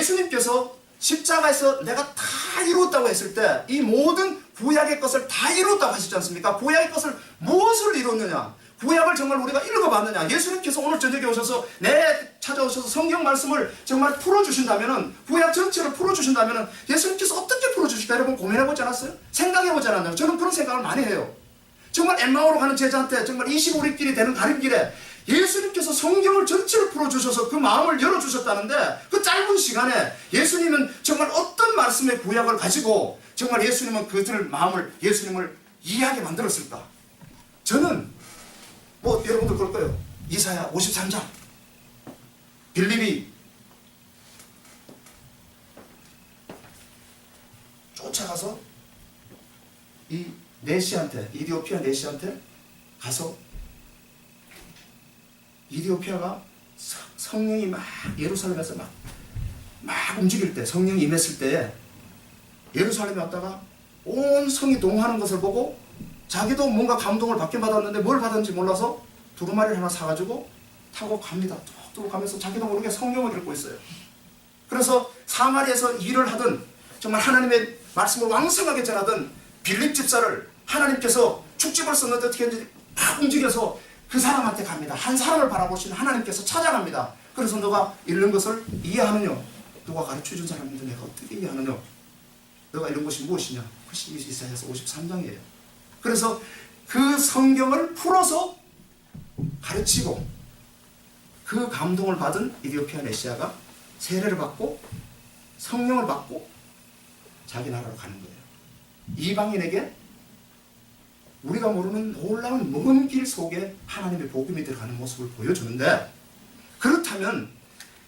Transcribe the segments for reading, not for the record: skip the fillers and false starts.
예수님께서 십자가에서 내가 다 이루었다고 했을 때 이 모든 구약의 것을 다 이루었다고 하시지 않습니까? 구약의 것을 무엇을 이뤘느냐? 구약을 정말 우리가 읽어봤느냐? 예수님께서 오늘 저녁에 오셔서 찾아오셔서 성경 말씀을 정말 풀어주신다면은, 구약 전체를 풀어주신다면은 예수님께서 어떻게 풀어주실까? 여러분 고민해보지 않았어요? 생각해보지 않았나요? 저는 그런 생각을 많이 해요. 정말 엠마오로 가는 제자한테 정말 25리길이 되는 가림길에 예수님께서 성경을 전체를 풀어주셔서 그 마음을 열어주셨다는데, 그 짧은 시간에 예수님은 정말 어떤 말씀의 구약을 가지고 정말 예수님은 그들의 마음을, 예수님을 이해하게 만들었을까? 저는 여러분들 그럴 거예요. 이사야 53장 빌립이 쫓아가서 이 내시한테, 이디오피아 내시한테 가서, 이디오피아가 성령이 막 예루살렘에서 막 움직일 때, 성령이 임했을 때에 예루살렘에 왔다가 온 성이 동하는 것을 보고 자기도 뭔가 감동을 받긴 받았는데 뭘 받았는지 몰라서 두루마리를 하나 사가지고 타고 갑니다. 뚝뚝 가면서 자기도 모르게 성경을 읽고 있어요. 그래서 사마리아에서 일을 하던, 정말 하나님의 말씀을 왕성하게 전하던 빌립 집사를 하나님께서 축집을 썼는데 어떻게 했는지 막 움직여서 그 사람한테 갑니다. 한 사람을 바라보시는 하나님께서 찾아갑니다. 그래서 너가 읽는 것을 이해하느냐? 누가 가르쳐준 사람인데 내가 어떻게 이해하느냐? 너가 읽은 것이 무엇이냐? 그것이 이사야서 53장이에요. 그래서 그 성경을 풀어서 가르치고 그 감동을 받은 이디오피아 메시아가 세례를 받고 성령을 받고 자기 나라로 가는 거예요. 이방인에게 우리가 모르는 놀라운 먼 길 속에 하나님의 복음이 들어가는 모습을 보여주는데, 그렇다면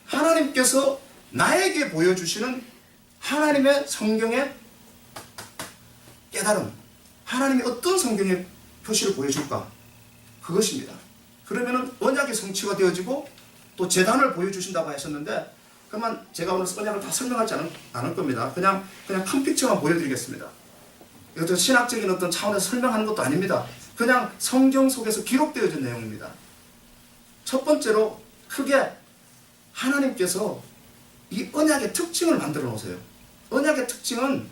하나님께서 나에게 보여주시는 하나님의 성경의 깨달음, 하나님이 어떤 성경의 표시를 보여줄까? 그것입니다. 그러면은 언약의 성취가 되어지고 또 제단을 보여주신다고 하셨는데, 그러면 제가 오늘 언약을 다 설명하지 않을 겁니다. 그냥 큰 픽처만 보여드리겠습니다. 이것도 신학적인 어떤 차원에서 설명하는 것도 아닙니다. 그냥 성경 속에서 기록되어진 내용입니다. 첫 번째로 크게 하나님께서 이 언약의 특징을 만들어 놓으세요. 언약의 특징은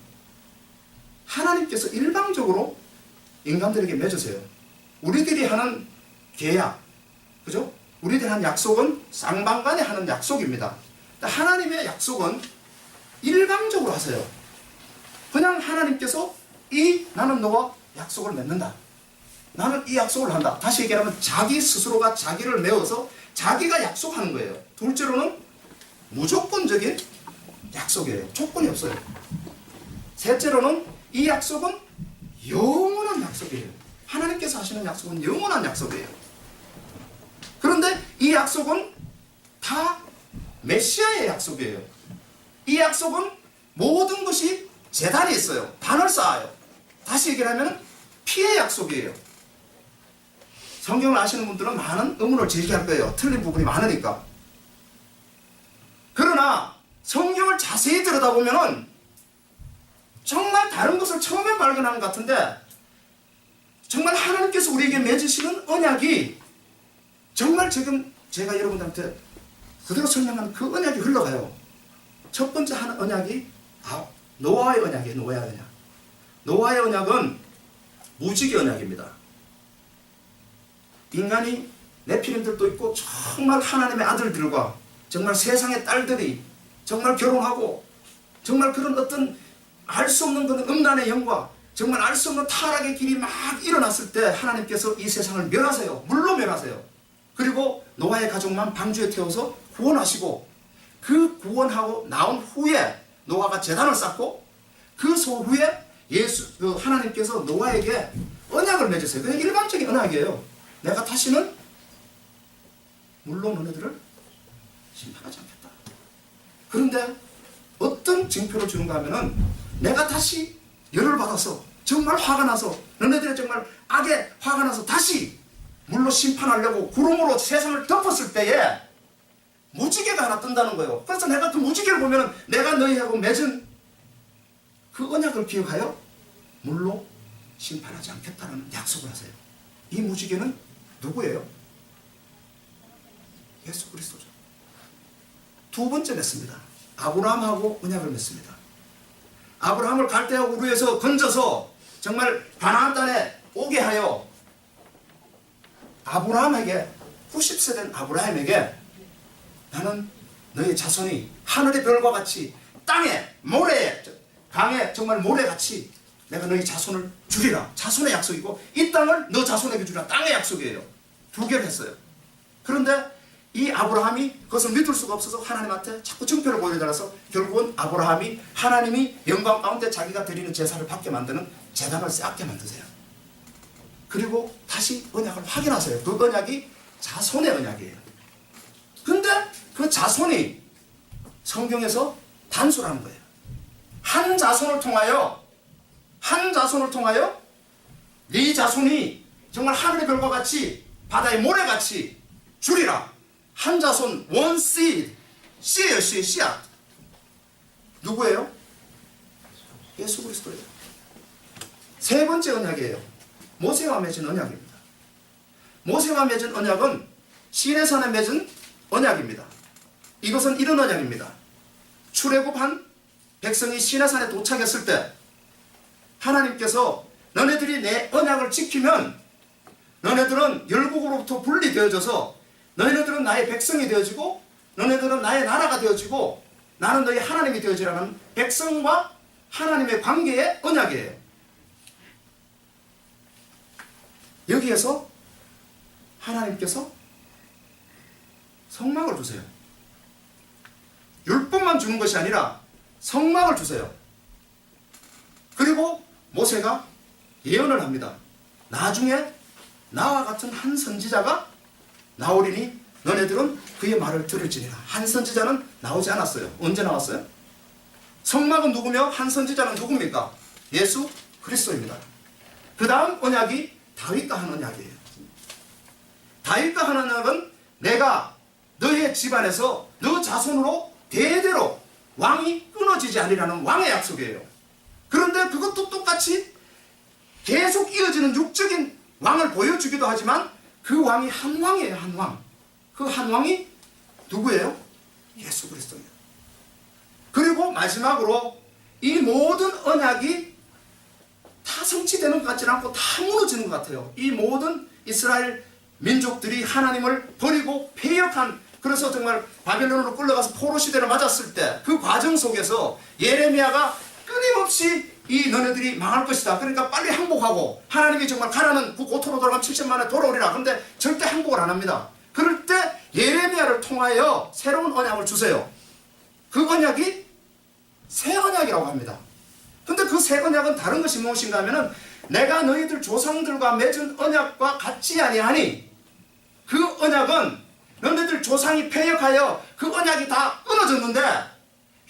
하나님께서 일방적으로 인간들에게 맺으세요. 우리들이 하는 계약, 그죠? 우리들이 하는 약속은 쌍방간에 하는 약속입니다. 하나님의 약속은 일방적으로 하세요. 그냥 하나님께서 나는 너와 약속을 맺는다. 나는 이 약속을 한다. 다시 얘기하면 자기 스스로가 자기를 메워서 자기가 약속하는 거예요. 둘째로는 무조건적인 약속이에요. 조건이 없어요. 셋째로는 이 약속은 영원한 약속이에요. 하나님께서 하시는 약속은 영원한 약속이에요. 그런데 이 약속은 다 메시아의 약속이에요. 이 약속은 모든 것이 제단이 있어요. 단을 쌓아요. 다시 얘기를 하면 피의 약속이에요. 성경을 아시는 분들은 많은 의문을 제기할 거예요. 틀린 부분이 많으니까. 그러나 성경을 자세히 들여다보면 정말 다른 것을 처음에 발견하는 것 같은데, 정말 하나님께서 우리에게 맺으시는 언약이 정말 지금 제가 여러분들한테 그대로 설명하는 그 언약이 흘러가요. 첫 번째 하는 언약이 노아의 언약이에요. 노아의 언약. 노아의 언약은 무지개 언약입니다. 인간이 네피림들도 있고 정말 하나님의 아들들과 정말 세상의 딸들이 정말 결혼하고 정말 그런 어떤 알 수 없는 그런 음란의 영과 정말 알 수 없는 타락의 길이 막 일어났을 때 하나님께서 이 세상을 멸하세요. 물로 멸하세요. 그리고 노아의 가족만 방주에 태워서 구원하시고, 그 구원하고 나온 후에 노아가 제단을 쌓고, 그 소후에 하나님께서 노아에게 언약을 맺으세요. 그냥 일반적인 언약이에요. 내가 다시는 물로 너네들을 심판하지 않겠다. 그런데 어떤 징표를 주는가 하면은, 내가 다시 열을 받아서 정말 화가 나서 너네들의 정말 악에 화가 나서 다시 물로 심판하려고 구름으로 세상을 덮었을 때에 무지개가 하나 뜬다는 거예요. 그래서 내가 그 무지개를 보면은 내가 너희하고 맺은 그 언약을 기억하여 물로 심판하지 않겠다는 약속을 하세요. 이 무지개는 누구예요? 예수 그리스도죠. 두 번째 맺습니다. 아브라함하고 언약을 맺습니다. 아브라함을 갈대아 우르에서 건져서 정말 가나안 땅에 오게 하여 아브라함에게 90세 된 아브라함에게 나는 너의 자손이 하늘의 별과 같이 땅에 모래에 강에 정말 모래같이 내가 너희 자손을 주리라. 자손의 약속이고 이 땅을 너 자손에게 주리라. 땅의 약속이에요. 두 개를 했어요. 그런데 이 아브라함이 그것을 믿을 수가 없어서 하나님한테 자꾸 증표를 보여달라서 결국은 아브라함이 하나님이 영광 가운데 자기가 드리는 제사를 받게 만드는 제단을 쌓게 만드세요. 그리고 다시 언약을 확인하세요. 그 언약이 자손의 언약이에요. 근데 그 자손이 성경에서 단수라는 거예요. 한 자손을 통하여 네 자손이 정말 하늘의 별과 같이 바다의 모래같이 주리라. 한 자손, one seed. 씨예요, 씨앗. 누구예요? 예수 그리스도예요. 세 번째 언약이에요. 모세와 맺은 언약입니다. 모세와 맺은 언약은 시내산에 맺은 언약입니다. 이것은 이런 언약입니다. 출애굽한 백성이 시내산에 도착했을 때 하나님께서 너네들이 내 언약을 지키면 너네들은 열국으로부터 분리되어져서 너희들은 나의 백성이 되어지고 너네들은 나의 나라가 되어지고 나는 너희 하나님이 되어지라는 백성과 하나님의 관계의 언약이에요. 여기에서 하나님께서 성막을 주세요. 율법만 주는 것이 아니라 성막을 주세요. 그리고 모세가 예언을 합니다. 나중에 나와 같은 한 선지자가 나오리니 너네들은 그의 말을 들을지니라. 한 선지자는 나오지 않았어요. 언제 나왔어요? 성막은 누구며 한 선지자는 누굽니까? 예수 그리스도입니다. 그 다음 언약이 다윗과 한 언약이에요. 다윗과 한 언약은 내가 너의 집안에서 너 자손으로 대대로 왕이 끊어지지 않으라는 왕의 약속이에요. 그런데 그것도 똑같이 계속 이어지는 육적인 왕을 보여주기도 하지만 그 왕이 한 왕이에요. 한 왕. 그 한 왕이 누구예요? 예수 그리스도예요. 그리고 마지막으로 이 모든 언약이 다 성취되는 것 같지는 않고 다 무너지는 것 같아요. 이 모든 이스라엘 민족들이 하나님을 버리고 패역한, 그래서 정말 바벨론으로 끌려가서 포로 시대를 맞았을 때 그 과정 속에서 예레미야가 끊임없이 이 너네들이 망할 것이다. 그러니까 빨리 항복하고 하나님이 정말 가라는 그 고토로 돌아가면 70만에 돌아오리라. 그런데 절대 항복을 안 합니다. 그럴 때 예레미야를 통하여 새로운 언약을 주세요. 그 언약이 새 언약이라고 합니다. 근데 그 새 언약은 다른 것이 무엇인가 하면은 내가 너희들 조상들과 맺은 언약과 같지 아니하니 그 언약은 너희들 조상이 패역하여 그 언약이 다 끊어졌는데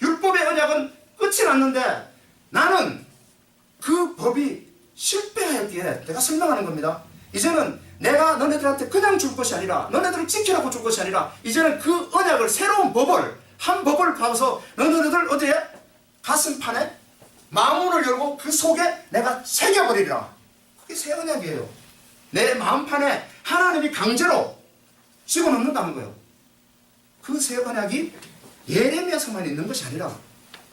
율법의 언약은 끝이 났는데 나는 그 법이 실패하였기에 내가 설명하는 겁니다. 이제는 내가 너네들한테 그냥 줄 것이 아니라 너네들을 지키라고 줄 것이 아니라 이제는 그 언약을 새로운 법을 한 법을 가서 너네들 어디에? 가슴판에 마음문을 열고 그 속에 내가 새겨버리리라. 그게 새 언약이에요. 내 마음판에 하나님이 강제로 집어넣는다는 거예요. 그 새 언약이 예레미야서만 있는 것이 아니라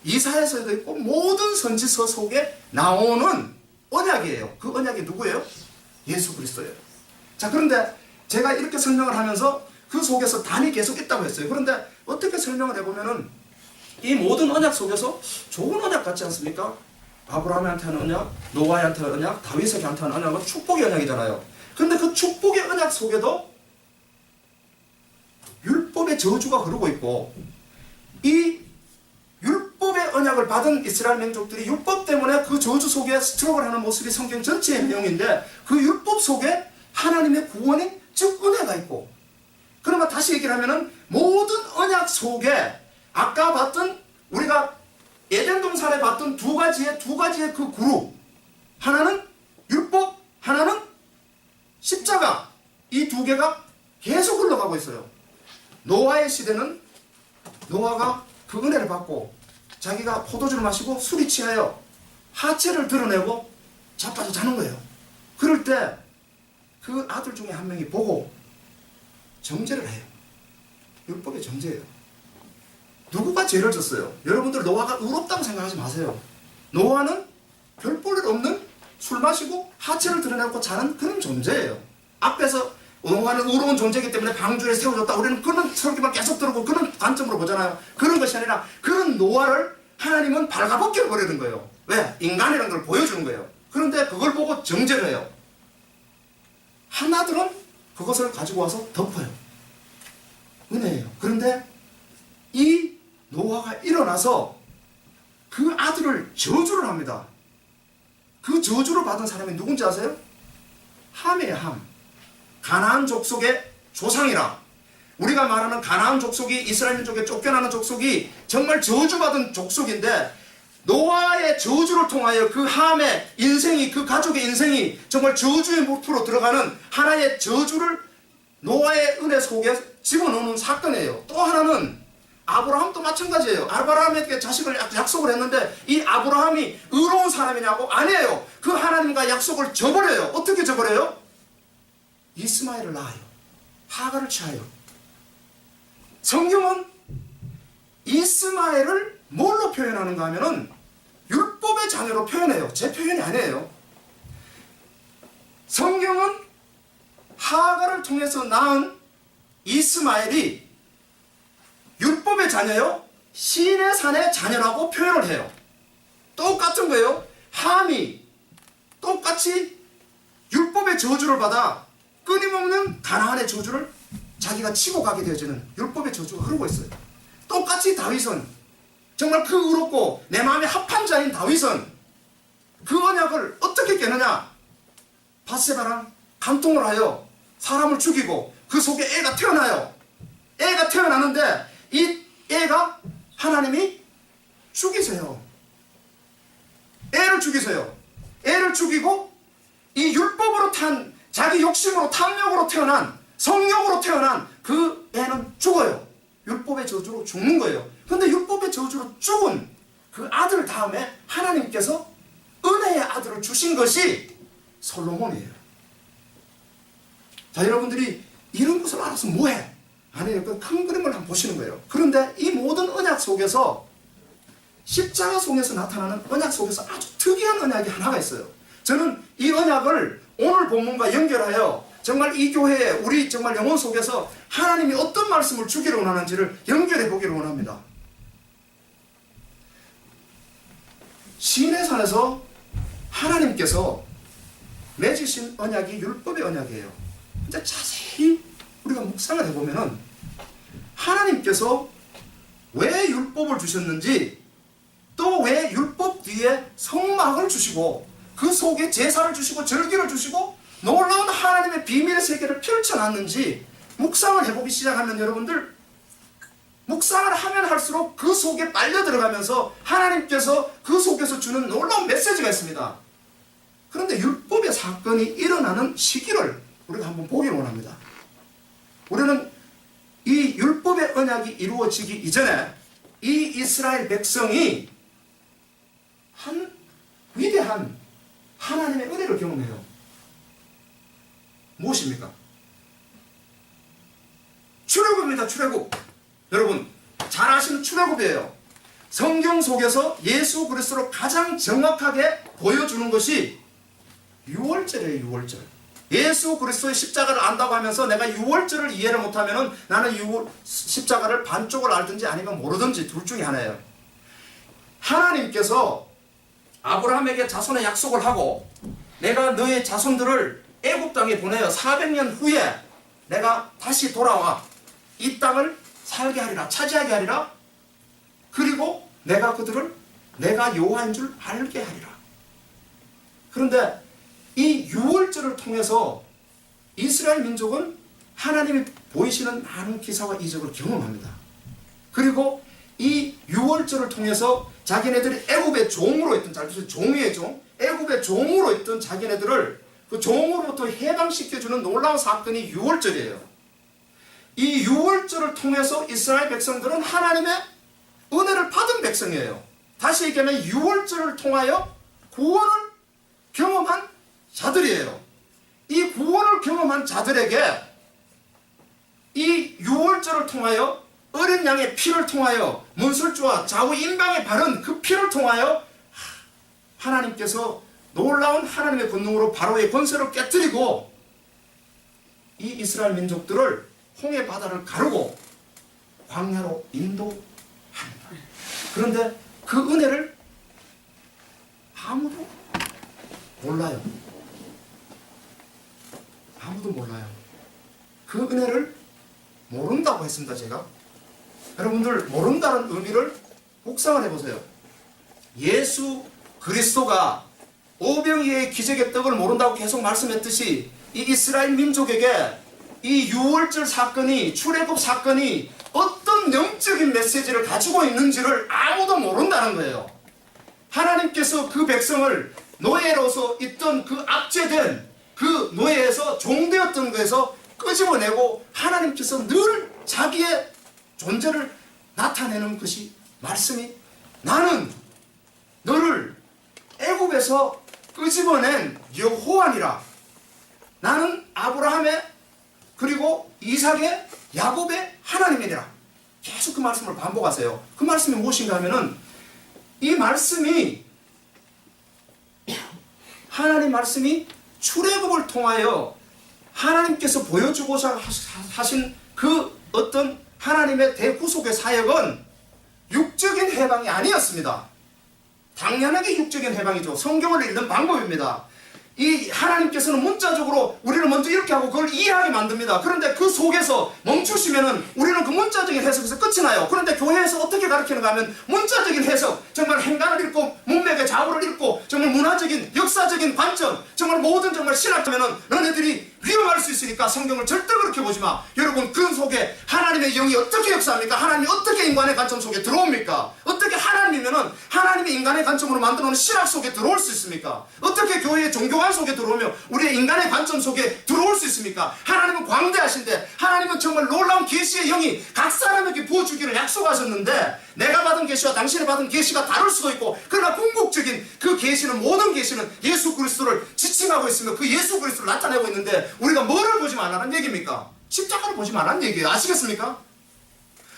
이사야서에도 있고 모든 선지서 속에 나오는 언약이에요. 그 언약이 누구예요? 예수 그리스도예요. 자, 그런데 제가 이렇게 설명을 하면서 그 속에서 단이 계속 있다고 했어요. 그런데 어떻게 설명을 해보면은 이 모든 언약 속에서 좋은 언약 같지 않습니까? 아브라함한테 하는 언약, 노아한테 하는 언약, 다윗에게 하는 언약은 축복의 언약이잖아요. 그런데 그 축복의 언약 속에도 율법의 저주가 흐르고 있고 이 율법의 언약을 받은 이스라엘 민족들이 율법 때문에 그 저주 속에 스트럭을하는 모습이 성경 전체의 내용인데 그 율법 속에 하나님의 구원이 즉 은혜가 있고, 그러면 다시 얘기를 하면은 모든 언약 속에 아까 봤던 우리가 에덴 동산에 봤던 두 가지의 그 그룹, 하나는 율법, 하나는 십자가, 이 두 개가 계속 흘러가고 있어요. 노아의 시대는 노아가 그 은혜를 받고 자기가 포도주를 마시고 술이 취하여 하체를 드러내고 자빠져 자는 거예요. 그럴 때 그 아들 중에 한 명이 보고 정죄를 해요. 율법의 정죄예요. 누구가 죄를 졌어요? 여러분들 노아가 의롭다고 생각하지 마세요. 노아는 별 볼 일 없는 술 마시고 하체를 드러내고 자는 그런 존재예요. 앞에서 노아는 의로운 존재이기 때문에 방주에 세워졌다. 우리는 그런 설교만 계속 들고 그런 관점으로 보잖아요. 그런 것이 아니라 그런 노아를 하나님은 발가벗겨 버리는 거예요. 왜? 인간이라는 걸 보여주는 거예요. 그런데 그걸 보고 정죄를 해요. 하나들은 그것을 가지고 와서 덮어요. 은혜예요. 그런데 이 노아가 일어나서 그 아들을 저주를 합니다. 그 저주를 받은 사람이 누군지 아세요? 함이에요. 함. 가나안 족속의 조상이라. 우리가 말하는 가나안 족속이 이스라엘 민족에 쫓겨나는 족속이 정말 저주받은 족속인데 노아의 저주를 통하여 그 함의 인생이, 그 가족의 인생이 정말 저주의 늪으로 들어가는 하나의 저주를 노아의 은혜 속에 집어넣는 사건이에요. 또 하나는 아브라함도 마찬가지예요. 아브라함에게 자식을 약속을 했는데 이 아브라함이 의로운 사람이냐고? 아니에요. 그 하나님과 약속을 저버려요. 어떻게 저버려요? 이스마엘을 낳아요. 하갈을 취하여. 성경은 이스마엘을 뭘로 표현하는가 하면은 율법의 자녀로 표현해요. 제 표현이 아니에요. 성경은 하갈을 통해서 낳은 이스마엘이 율법의 자녀요, 신의 산의 자녀라고 표현을 해요. 똑같은 거예요. 함이 똑같이 율법의 저주를 받아 끊임없는 가나안의 저주를 자기가 치고 가게 되어지는 율법의 저주가 흐르고 있어요. 똑같이 다윗은 정말 그 의롭고 내 마음에 합한 자인 다윗은 그 언약을 어떻게 깨느냐? 밧세바랑 간통을 하여 사람을 죽이고 그 속에 애가 태어나요. 애가 태어나는데 이 애가 하나님이 죽이세요. 애를 죽이세요. 애를 죽이고 이 율법으로 탄 자기 욕심으로 탐욕으로 태어난 성욕으로 태어난 그 애는 죽어요. 율법의 저주로 죽는 거예요. 근데 율법의 저주로 죽은 그 아들 다음에 하나님께서 은혜의 아들을 주신 것이 솔로몬이에요. 자, 여러분들이 이런 것을 알아서 뭐해? 아니에요. 그 큰 그림을 한번 보시는 거예요. 그런데 이 모든 언약 속에서 십자가 속에서 나타나는 언약 속에서 아주 특이한 언약이 하나가 있어요. 저는 이 언약을 오늘 본문과 연결하여 정말 이 교회에 우리 정말 영혼 속에서 하나님이 어떤 말씀을 주기를 원하는지를 연결해 보기를 원합니다. 시내산에서 하나님께서 맺으신 언약이 율법의 언약이에요. 근데 자세히 우리가 묵상을 해보면은 하나님께서 왜 율법을 주셨는지 또 왜 율법 뒤에 성막을 주시고 그 속에 제사를 주시고 절기를 주시고 놀라운 하나님의 비밀의 세계를 펼쳐놨는지 묵상을 해보기 시작하면 여러분들 묵상을 하면 할수록 그 속에 빨려 들어가면서 하나님께서 그 속에서 주는 놀라운 메시지가 있습니다. 그런데 율법의 사건이 일어나는 시기를 우리가 한번 보기 원합니다. 우리는 이 율법의 언약이 이루어지기 이전에 이 이스라엘 백성이 한 위대한 하나님의 은혜를 경험해요. 무엇입니까? 출애굽입니다. 출애굽. 여러분 잘 아시는 출애굽이에요. 성경 속에서 예수 그리스도로 가장 정확하게 보여주는 것이 유월절이에요. 유월절. 예수 그리스도의 십자가를 안다고 하면서 내가 유월절을 이해를 못하면 나는 십자가를 반쪽을 알든지 아니면 모르든지 둘 중에 하나예요. 하나님께서 아브라함에게 자손의 약속을 하고 내가 너의 자손들을 애굽 땅에 보내어 400년 후에 내가 다시 돌아와 이 땅을 살게 하리라, 차지하게 하리라. 그리고 내가 그들을 내가 여호와인 줄 알게 하리라. 그런데 이 유월절을 통해서 이스라엘 민족은 하나님이 보이시는 많은 기사와 이적을 경험합니다. 그리고 이 유월절을 통해서 자기네들이 애굽의 종으로 있던, 잘 보세요, 종이의 종, 애굽의 종으로 있던 자기네들을 그 종으로부터 해방시켜주는 놀라운 사건이 유월절이에요. 이 유월절을 통해서 이스라엘 백성들은 하나님의 은혜를 받은 백성이에요. 다시 얘기하면 유월절을 통하여 구원을 경험한 자들이에요. 이 구원을 경험한 자들에게 이 유월절을 통하여 어린 양의 피를 통하여 문설주와 좌우 임방에 바른 그 피를 통하여 하나님께서 놀라운 하나님의 권능으로 바로의 권세를 깨뜨리고 이 이스라엘 민족들을 홍해 바다를 가르고 광야로 인도합니다. 그런데 그 은혜를 아무도 몰라요. 아무도 몰라요. 그 은혜를 모른다고 했습니다. 제가 여러분들 모른다는 의미를 묵상을 해보세요. 예수 그리스도가 오병이의 기적의 떡을 모른다고 계속 말씀했듯이 이 이스라엘 민족에게 이 유월절 사건이, 출애굽 사건이 어떤 영적인 메시지를 가지고 있는지를 아무도 모른다는 거예요. 하나님께서 그 백성을 노예로서 있던 그 압제된 그 노예에서 종되었던 것에서 끄집어내고 하나님께서 늘 자기의 존재를 나타내는 것이 말씀이, 나는 너를 애굽에서 끄집어낸 여호와니라. 나는 아브라함의 그리고 이삭의 야곱의 하나님이니라. 계속 그 말씀을 반복하세요. 그 말씀이 무엇인가 하면은 이 말씀이, 하나님 말씀이 출애굽을 통하여 하나님께서 보여주고자 하신 그 어떤 하나님의 대구속의 사역은 육적인 해방이 아니었습니다. 당연하게 육적인 해방이죠. 성경을 읽는 방법입니다. 이 하나님께서는 문자적으로 우리를 먼저 이렇게 하고 그걸 이해하게 만듭니다. 그런데 그 속에서 멈추시면은 우리는 그 문자적인 해석에서 끝이 나요. 그런데 교회에서 어떻게 가르치는가 하면 문자적인 해석, 정말 행간을 읽고 문맥의 자우를 읽고 정말 문화적인 역사적인 관점, 정말 모든 정말 신학하면은 너네들이 위험할 수 있으니까 성경을 절대 그렇게 보지 마. 여러분, 그 속에 하나님의 영이 어떻게 역사합니까? 하나님이 어떻게 인간의 관점 속에 들어옵니까? 어떻게 하나님이면은 하나님이 인간의 관점으로 만들어놓은 신학 속에 들어올 수 있습니까? 어떻게 교회의 종교관 속에 들어오며 우리의 인간의 관점 속에 들어올 수 있습니까? 하나님은 광대하신데, 하나님은 정말 놀라운 계시의 영이 각 사람에게 부어주기를 약속하셨는데, 내가 받은 계시와 당신이 받은 계시가 다를 수도 있고, 그러나 궁극적인 그 계시는, 모든 계시는 예수 그리스도를 지칭하고 있으며 그 예수 그리스도를 나타내고 있는데, 우리가 뭐를 보지 말라는 얘기입니까? 십자가를 보지 말라는 얘기예요. 아시겠습니까?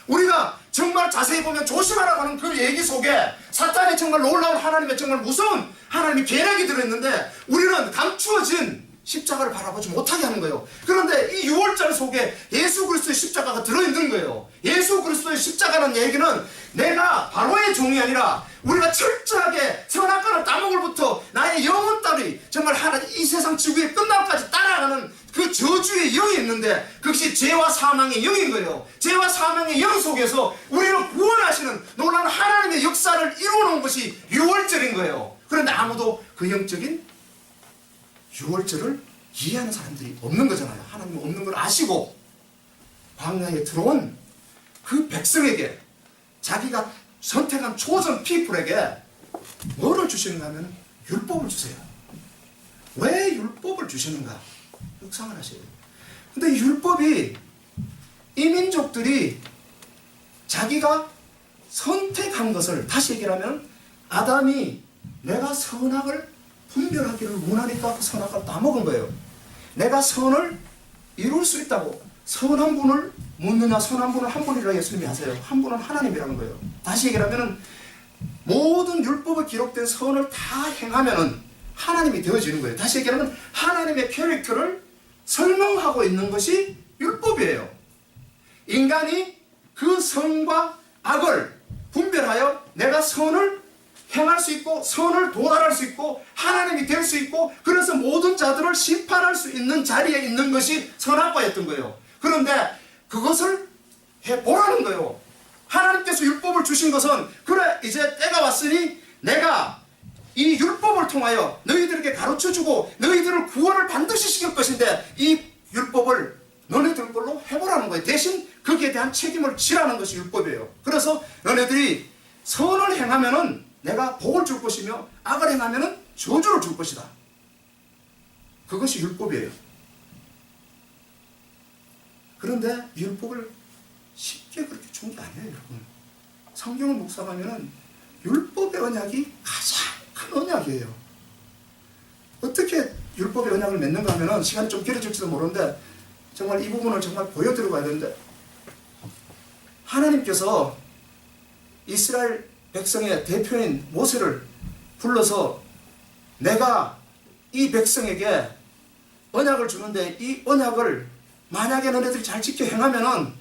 우리가 정말 자세히 보면 조심하라고 하는 그 얘기 속에 사탄의 정말 놀라운 하나님의 정말 무서운 하나님의 계략이 들어있는데, 우리는 감추어진 십자가를 바라보지 못하게 하는 거예요. 그런데 이 6월절 속에 예수 그리스도의 십자가가 들어있는 거예요. 예수 그리스도의 십자가는 얘기는 내가 바로의 종이 아니라 우리가 철저하게 선악과를 따먹을부터 나의 영혼 따위 정말 하나님 이 세상 지구에 끝날까지 따라가는 그 저주의 영이 있는데, 그것이 죄와 사망의 영인 거예요. 죄와 사망의 영 속에서 우리를 구원하시는 놀라운 하나님의 역사를 이루어놓은 것이 6월절인 거예요. 그런데 아무도 그 영적인 6월절을 이해하는 사람들이 없는 거잖아요. 하나님은 없는 걸 아시고 광야에 들어온 그 백성에게, 자기가 선택한 초선 피플에게 뭐를 주시는가 하면 율법을 주세요. 왜 율법을 주시는가? 묵상을 하셔야 돼요. 근데 이 율법이 이 민족들이 자기가 선택한 것을, 다시 얘기하면 아담이 내가 선악을 분별하기를 원하니까 그 선악을 따먹은 거예요. 내가 선을 이룰 수 있다고. 선한 분을 묻느냐? 선한 분은 한 분이라고 예수님이 하세요. 한 분은 하나님이라는 거예요. 다시 얘기하면 모든 율법에 기록된 선을 다 행하면은 하나님이 되어지는 거예요. 다시 얘기하면 하나님의 캐릭터를 설명하고 있는 것이 율법이에요. 인간이 그 선과 악을 분별하여 내가 선을 행할 수 있고 선을 도달할 수 있고 하나님이 될 수 있고, 그래서 모든 자들을 심판할 수 있는 자리에 있는 것이 선악과였던 거예요. 그런데 그것을 해보라는 거예요. 하나님께서 율법을 주신 것은, 그래 이제 때가 왔으니 내가 이 율법을 통하여 너희들에게 가르쳐주고 너희들을 구원을 반드시 시킬 것인데, 이 율법을 너네들 걸로 해보라는 거예요. 대신 거기에 대한 책임을 지라는 것이 율법이에요. 그래서 너네들이 선을 행하면은 내가 복을 줄 것이며 악을 행하면은 저주를 줄 것이다. 그것이 율법이에요. 그런데 율법을 쉽게 그렇게 준 게 아니에요, 여러분. 성경을 묵상하면은 율법의 언약이 가장 큰 언약이에요. 어떻게 율법의 언약을 맺는가 하면은 시간이 좀 길어질지도 모르는데 정말 이 부분을 정말 보여드리고 가야 되는데, 하나님께서 이스라엘 백성의 대표인 모세를 불러서 내가 이 백성에게 언약을 주는데 이 언약을 만약에 너네들이 잘 지켜 행하면은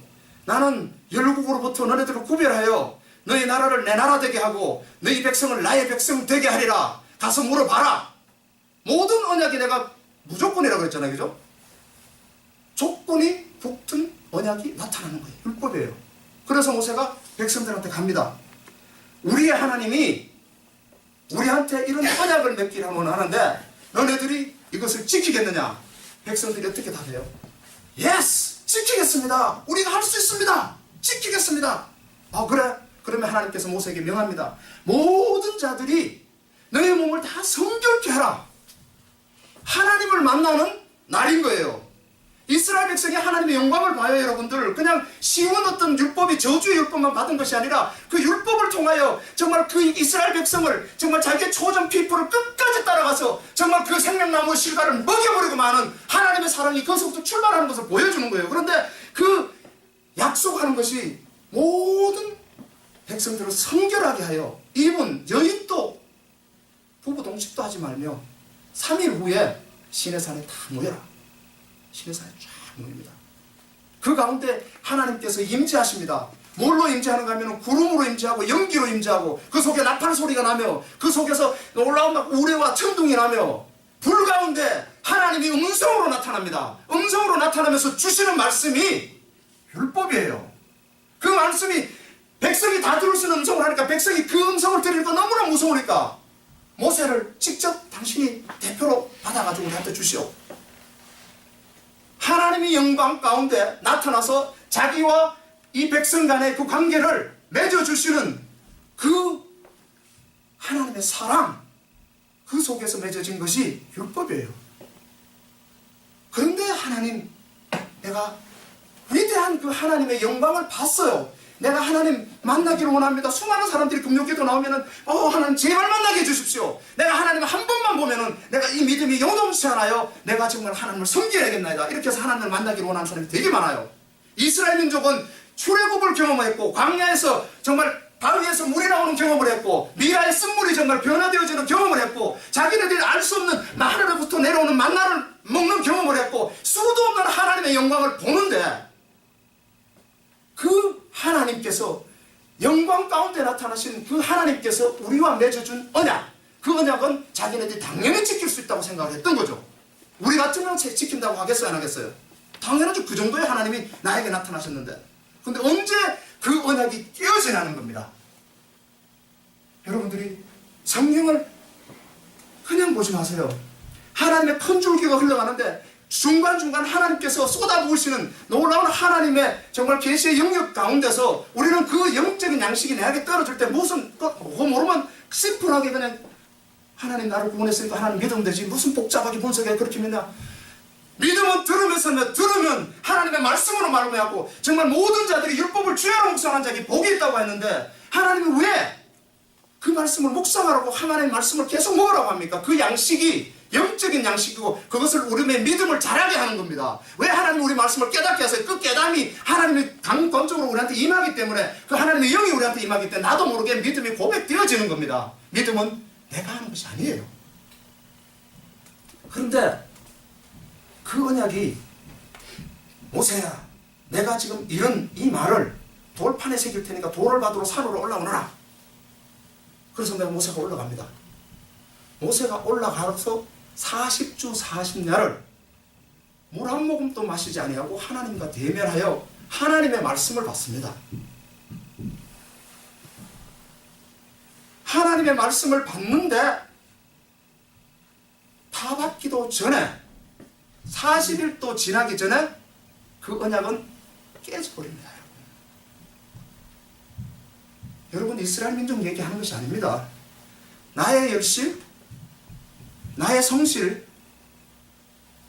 나는 열국으로부터 너네들을 구별하여 너희 나라를 내 나라 되게 하고 너희 백성을 나의 백성 되게 하리라. 가서 물어봐라. 모든 언약이 내가 무조건이라고 했잖아요. 그죠? 조건이 붙은 언약이 나타나는 거예요. 율법이에요. 그래서 모세가 백성들한테 갑니다. 우리의 하나님이 우리한테 이런 언약을 맺기를 하는데 너네들이 이것을 지키겠느냐? 백성들이 어떻게 답해요? 예스! 지키겠습니다. 우리가 할 수 있습니다. 지키겠습니다. 그래? 그러면 하나님께서 모세에게 명합니다. 모든 자들이 너의 몸을 다 성결케 하라. 하나님을 만나는 날인 거예요. 이스라엘 백성이 하나님의 영광을 봐요. 여러분들 그냥 쉬운 어떤 율법이 저주의 율법만 받은 것이 아니라 그 율법을 통하여 정말 그 이스라엘 백성을 정말 자기의 초전 피부를 끝까지 따라가서 정말 그 생명나무 실과를 먹여버리고 마는 하나님의 사랑이 거기서부터 출발하는 것을 보여주는 거예요. 그런데 그 약속하는 것이 모든 백성들을 성결하게 하여 이분 여인도 부부 동식도 하지 말며 3일 후에 시내산에 다 모여라. 시내산에 쫙 모입니다. 그 가운데 하나님께서 임재하십니다. 뭘로 임재하는가 하면 구름으로 임재하고 연기로 임재하고 그 속에 나팔 소리가 나며 그 속에서 올라온 막 우레와 천둥이 나며 불 가운데 하나님이 음성으로 나타납니다. 음성으로 나타나면서 주시는 말씀이 율법이에요. 그 말씀이 백성이 다 들을 수 있는 음성을 하니까 백성이 그 음성을 들으니까 너무나 무서우니까 모세를 직접 당신이 대표로 받아가지고 우리한테 주시오. 하나님이 영광 가운데 나타나서 자기와 이 백성 간의 그 관계를 맺어주시는 그 하나님의 사랑, 그 속에서 맺어진 것이 율법이에요. 그런데 하나님, 내가 위대한 그 하나님의 영광을 봤어요. 내가 하나님 만나기를 원합니다. 수많은 사람들이 금요기도 나오면은 하나님 제발 만나게 해주십시오. 내가 하나님을 한 번만 보면은 내가 이 믿음이 요동치 않아요. 내가 정말 하나님을 섬겨야겠나이다. 이렇게 해서 하나님을 만나기를 원하는 사람이 되게 많아요. 이스라엘 민족은 출애굽을 경험했고 광야에서 정말 바위에서 물이 나오는 경험을 했고 미라의 쓴물이 정말 변화되어지는 경험을 했고 자기네들이 알 수 없는 하늘로부터 내려오는 만나를 먹는 경험을 했고 수도 없는 하나님의 영광을 보는데 그 하나님께서 영광 가운데 나타나신 그 하나님께서 우리와 맺어준 언약, 그 언약은 자기네들이 당연히 지킬 수 있다고 생각을 했던 거죠. 우리 같으면 지킨다고 하겠어요, 안 하겠어요? 당연하죠. 그 정도의 하나님이 나에게 나타나셨는데 근데 언제 그 언약이 깨어지나는 겁니다. 여러분들이 성경을 그냥 보지 마세요. 하나님의 큰 줄기가 흘러가는데 중간중간 하나님께서 쏟아부으시는 놀라운 하나님의 정말 계시의 영역 가운데서 우리는 그 영적인 양식이 내게 떨어질 때 무슨 그거 모르면 심플하게 그냥 하나님 나를 구원했으니까 하나님 믿으면 되지 무슨 복잡하게 분석해 그렇게 믿냐. 믿음은 들으면서 들으면 하나님의 말씀으로 말미암고 정말 모든 자들이 율법을 주야로 묵상한 자에게 복이 있다고 했는데 하나님이 왜 그 말씀을 묵상하라고 하나님의 말씀을 계속 먹으라고 합니까? 그 양식이 영적인 양식이고 그것을 우리의 믿음을 자라게 하는 겁니다. 왜 하나님이 우리 말씀을 깨닫게 하세요? 그 깨달음이 하나님이 강권적으로 우리한테 임하기 때문에 그 하나님의 영이 우리한테 임하기 때문에 나도 모르게 믿음이 고백되어지는 겁니다. 믿음은 내가 하는 것이 아니에요. 그런데 그 언약이 모세야 내가 지금 이런 이 말을 돌판에 새길 테니까 돌을 받으러 산으로 올라오너라. 그래서 내가 모세가 올라갑니다. 모세가 올라가서 40주 40야를 물 한 모금도 마시지 아니하고 하나님과 대면하여 하나님의 말씀을 받습니다. 하나님의 말씀을 받는데 다 받기도 전에 40일도 지나기 전에 그 언약은 깨져버립니다. 여러분 이스라엘 민족 얘기하는 것이 아닙니다. 나의 열심, 나의 성실,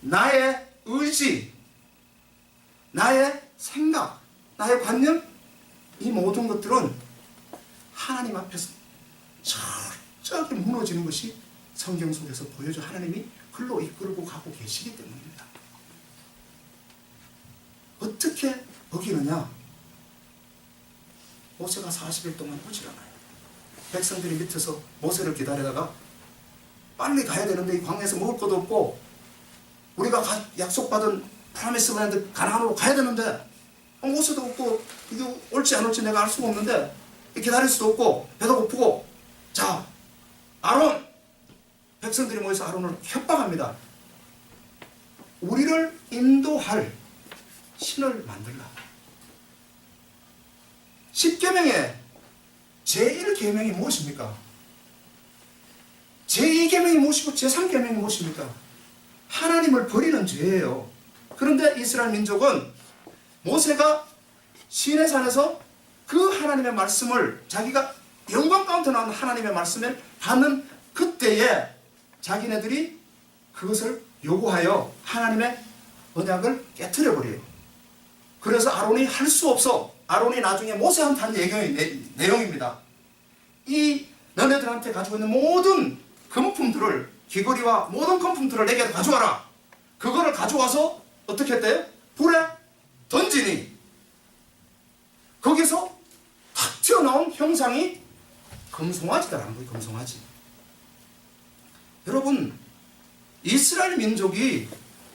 나의 의지, 나의 생각, 나의 관념 이 모든 것들은 하나님 앞에서 철저하게 무너지는 것이 성경 속에서 보여줘 하나님이 글로 이끌고 가고 계시기 때문입니다. 어떻게 어기느냐? 모세가 40일 동안 오질 않아요. 백성들이 밑에서 모세를 기다리다가 빨리 가야 되는데 이 광야에서 먹을 것도 없고 우리가 약속받은 프라미스 랜드 가나안으로 가야 되는데 모세도 없고 이게 올지 안 올지 내가 알 수가 없는데 기다릴 수도 없고 배도 고프고 자 아론 백성들이 모여서 아론을 협박합니다. 우리를 인도할 신을 만들라. 10계명의 제1계명이 무엇입니까? 제2계명이 무엇이고 제3계명이 무엇입니까? 하나님을 버리는 죄예요. 그런데 이스라엘 민족은 모세가 시내산에서 그 하나님의 말씀을 자기가 영광 가운데 나오는 하나님의 말씀을 받는 그때에 자기네들이 그것을 요구하여 하나님의 언약을 깨트려 버려요. 그래서 아론이 할 수 없어. 아론이 나중에 모세한테 한 내용입니다. 이 너네들한테 가지고 있는 모든 금품들을 귀걸이와 모든 금품들을 내게 가져와라. 그거를 가져와서 어떻게 했대요? 불에 던지니 거기서 탁 튀어나온 형상이 금송아지다라는 거예요. 금송아지. 여러분 이스라엘 민족이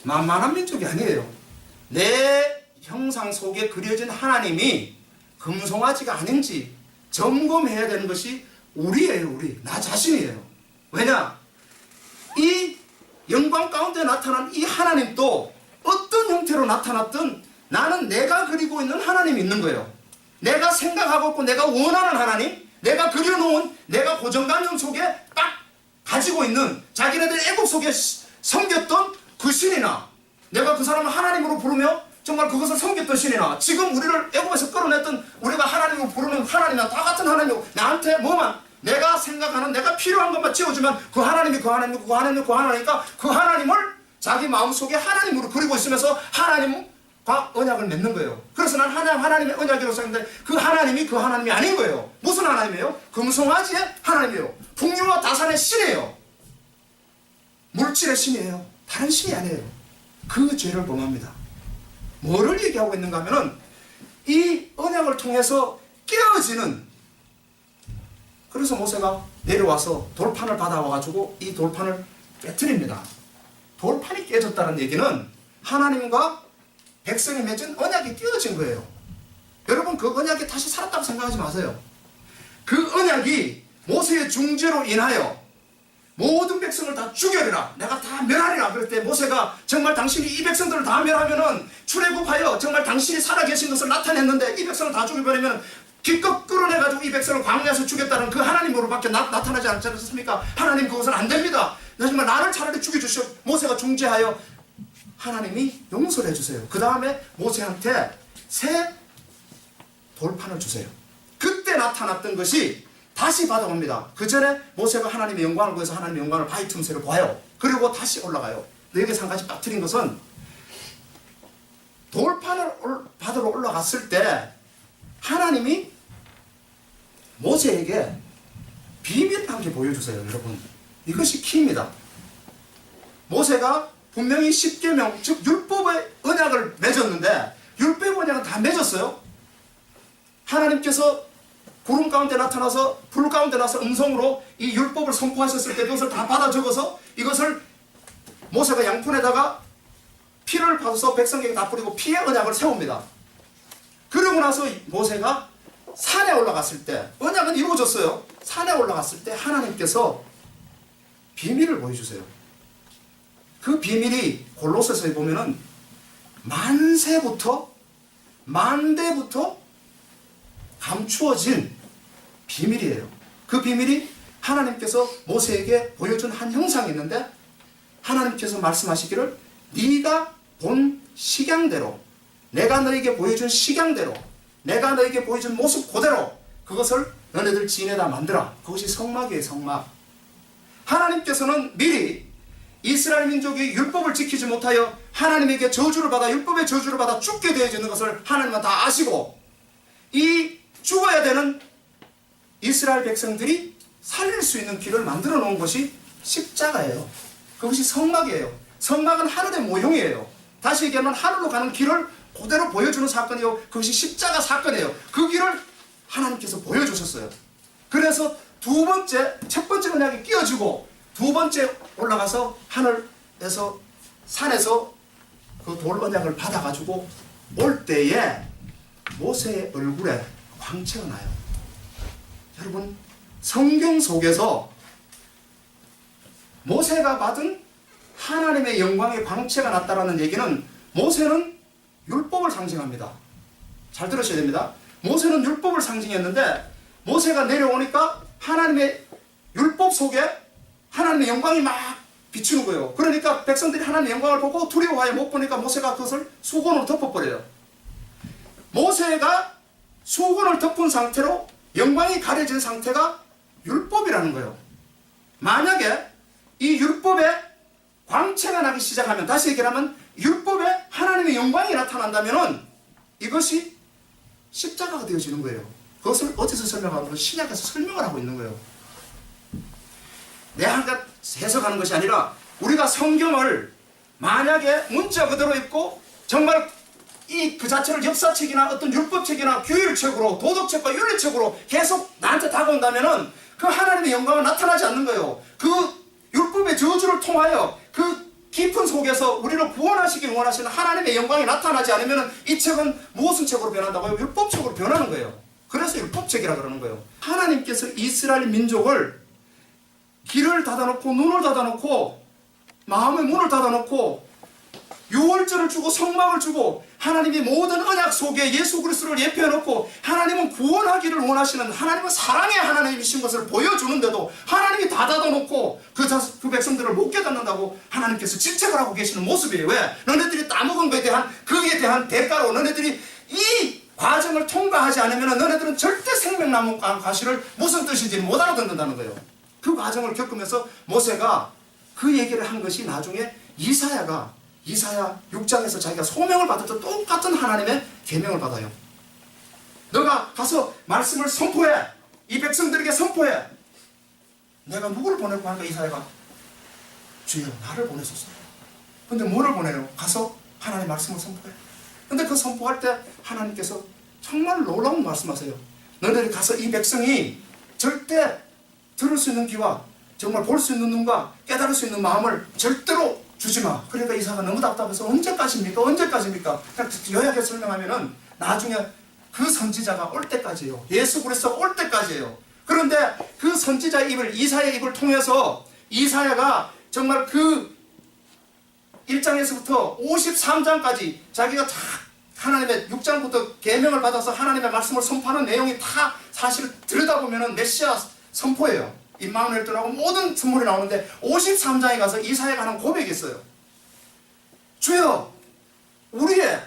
만만한 민족이 아니에요. 내 형상 속에 그려진 하나님이 금송아지가 아닌지 점검해야 되는 것이 우리예요. 우리 나 자신이에요. 왜냐? 이 영광 가운데 나타난 이 하나님도 어떤 형태로 나타났든 나는 내가 그리고 있는 하나님이 있는 거예요. 내가 생각하고 있고 내가 원하는 하나님, 내가 그려놓은 내가 고정관념 속에 딱 가지고 있는 자기네들 애국 속에 섬겼던 그 신이나 내가 그 사람을 하나님으로 부르며 정말 그것을 섬겼던 신이나 지금 우리를 애국에서 끌어냈던 우리가 하나님으로 부르는 하나님이나 다 같은 하나님이고 나한테 뭐만 내가 생각하는 내가 필요한 것만 채워주면 그 하나님이 그 하나님이고 그 하나님이 그 하나님이니까 그 하나님을 자기 마음속에 하나님으로 그리고 있으면서 하나님과 언약을 맺는 거예요. 그래서 난 하나님의 언약이라고 생각하는데 그 하나님이 그 하나님이 아닌 거예요. 무슨 하나님이에요? 금송아지의 하나님이에요. 풍류와 다산의 신이에요. 물질의 신이에요. 다른 신이 아니에요. 그 죄를 범합니다. 뭐를 얘기하고 있는가 하면은 이 언약을 통해서 깨어지는 그래서 모세가 내려와서 돌판을 받아와가지고 이 돌판을 깨트립니다. 돌판이 깨졌다는 얘기는 하나님과 백성이 맺은 언약이 깨어진 거예요. 여러분 그 언약이 다시 살았다고 생각하지 마세요. 그 언약이 모세의 중재로 인하여 모든 백성을 다 죽여리라 내가 다 멸하리라 그럴 때 모세가 정말 당신이 이 백성들을 다 멸하면은 출애굽하여 정말 당신이 살아계신 것을 나타냈는데 이 백성을 다 죽여버리면 기껏 끌어내가지고 이 백성을 광야에서 죽였다는 그 하나님으로밖에 나타나지 않지 않습니까? 하나님 그것은 안 됩니다. 정말 나를 차라리 죽여주시오. 모세가 중재하여 하나님이 용서를 해주세요. 그 다음에 모세한테 새 돌판을 주세요. 그때 나타났던 것이 다시 받아옵니다. 그 전에 모세가 하나님의 영광을 구해서 하나님의 영광을 바위 틈새로 봐요. 그리고 다시 올라가요. 여기서 한 가지 빠뜨린 것은 돌판을 받으러 올라갔을 때 하나님이 모세에게 비밀 한 개 보여주세요. 여러분 이것이 키입니다. 모세가 분명히 10계명 즉 율법의 언약을 맺었는데 율법 언약은 다 맺었어요. 하나님께서 구름 가운데 나타나서 불 가운데 나서 음성으로 이 율법을 선포하셨을 때 그것을 다 받아 적어서 이것을 모세가 양푼에다가 피를 받아서 백성에게 다 뿌리고 피의 언약을 세웁니다. 그러고 나서 모세가 산에 올라갔을 때 언약은 이루어졌어요. 산에 올라갔을 때 하나님께서 비밀을 보여주세요. 그 비밀이 골로새서에 보면은 만세부터 만대부터 감추어진 비밀이에요. 그 비밀이 하나님께서 모세에게 보여준 한 형상이 있는데 하나님께서 말씀하시기를 네가 본 식양대로 내가 너에게 보여준 식양대로 내가 너에게 보여준 모습 그대로 그것을 너네들 지인에다 만들어. 그것이 성막이에요. 성막. 하나님께서는 미리 이스라엘 민족이 율법을 지키지 못하여 하나님에게 저주를 받아 율법의 저주를 받아 죽게 되어지는 것을 하나님은 다 아시고 이 죽어야 되는 이스라엘 백성들이 살릴 수 있는 길을 만들어 놓은 것이 십자가예요. 그것이 성막이에요. 성막은 하늘의 모형이에요. 다시 얘기하면 하늘로 가는 길을 그대로 보여주는 사건이요. 그것이 십자가 사건이에요. 그 길을 하나님께서 보여주셨어요. 그래서 첫 번째 언약이 끼어지고 두 번째 올라가서 하늘에서 산에서 그 돌 언약을 받아가지고 올 때에 모세의 얼굴에 광채가 나요. 여러분, 성경 속에서 모세가 받은 하나님의 영광의 광채가 났다라는 얘기는 모세는 율법을 상징합니다. 잘 들으셔야 됩니다. 모세는 율법을 상징했는데 모세가 내려오니까 하나님의 율법 속에 하나님의 영광이 막 비추는 거예요. 그러니까 백성들이 하나님의 영광을 보고 두려워하여 못 보니까 모세가 그것을 수건으로 덮어버려요. 모세가 수건을 덮은 상태로 영광이 가려진 상태가 율법이라는 거예요. 만약에 이 율법에 광채가 나기 시작하면, 다시 얘기하면 율법에 하나님의 영광이 나타난다면 이것이 십자가가 되어지는 거예요. 그것을 어디서 설명하는 건 신약에서 설명을 하고 있는 거예요. 내가 해석하는 것이 아니라 우리가 성경을 만약에 문자 그대로 읽고 정말 그 자체를 역사책이나 어떤 율법책이나 규율책으로 도덕책과 윤리책으로 계속 나한테 다가온다면은 그 하나님의 영광은 나타나지 않는 거예요. 그 율법의 저주를 통하여 그 깊은 속에서 우리를 구원하시길 원하시는 하나님의 영광이 나타나지 않으면 이 책은 무슨 책으로 변한다고요? 율법책으로 변하는 거예요. 그래서 율법책이라 그러는 거예요. 하나님께서 이스라엘 민족을 길을 닫아놓고 눈을 닫아놓고 마음의 문을 닫아놓고 유월절을 주고 성막을 주고 하나님이 모든 언약 속에 예수 그리스도를 예표해놓고 하나님은 구원하기를 원하시는, 하나님은 사랑의 하나님이신 것을 보여주는데도 하나님이 다 닫아놓고 그 백성들을 못 깨닫는다고 하나님께서 질책을 하고 계시는 모습이에요. 왜? 너네들이 따먹은 거에 대한 그에 대한 대가로 너네들이 이 과정을 통과하지 않으면 너네들은 절대 생명나무 과실을 무슨 뜻인지 못 알아듣는다는 거예요. 그 과정을 겪으면서 모세가 그 얘기를 한 것이 나중에 이사야 6장에서 자기가 소명을 받을 때 똑같은 하나님의 계명을 받아요. 너가 가서 말씀을 선포해. 이 백성들에게 선포해. 내가 누구를 보내고 하니까 이사야가 주여 나를 보내소서. 근데 뭐를 보내요? 가서 하나님의 말씀을 선포해. 근데 그 선포할 때 하나님께서 정말 놀라운 말씀하세요. 너희들이 가서 이 백성이 절대 들을 수 있는 귀와 정말 볼 수 있는 눈과 깨달을 수 있는 마음을 절대로 주지 마. 그러니까 이사가 너무 답답해서 언제까지입니까? 요약해서 설명하면은 나중에 그 선지자가 올 때까지예요. 예수 그리스도가 올 때까지예요. 그런데 그 선지자의 입을, 이사야의 입을 통해서 이사야가 정말 그 1장에서부터 53장까지 자기가 하나님의 6장부터 계명을 받아서 하나님의 말씀을 선포하는 내용이 다 사실 들여다보면은 메시아 선포예요. 임마누엘 떠나고 모든 선물이 나오는데 53장에 가서 이사야가 하는 고백이 있어요. 주여, 우리의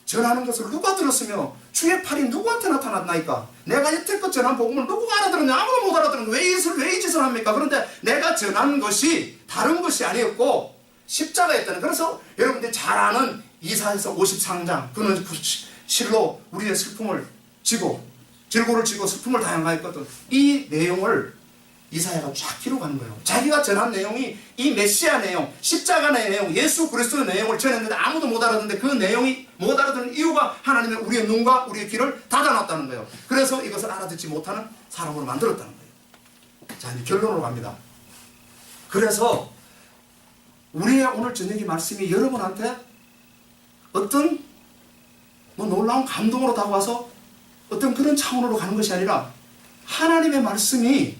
전하는 것을 누가 들었으며 주의 팔이 누구한테 나타났나이까? 내가 여태껏 전한 복음을 누구가 알아들었냐? 아무도 못 알아들었는데 왜 이 짓을 합니까? 그런데 내가 전한 것이 다른 것이 아니었고 십자가였다는. 그래서 여러분들이 잘 아는 이사야서 53장, 그는 실로 우리의 슬픔을 지고 질고를 지고 슬픔을 다양하였거든. 이 내용을 이사야가 쫙 기록하는 거예요. 자기가 전한 내용이 이 메시아 내용, 십자가의 내용, 예수 그리스도의 내용을 전했는데 아무도 못 알아듣는데 그 내용이 못 알아듣는 이유가 하나님은 우리의 눈과 우리의 귀를 닫아놨다는 거예요. 그래서 이것을 알아듣지 못하는 사람으로 만들었다는 거예요. 자, 이제 결론으로 갑니다. 그래서 우리의 오늘 저녁의 말씀이 여러분한테 어떤 놀라운 감동으로 다가와서 어떤 그런 차원으로 가는 것이 아니라 하나님의 말씀이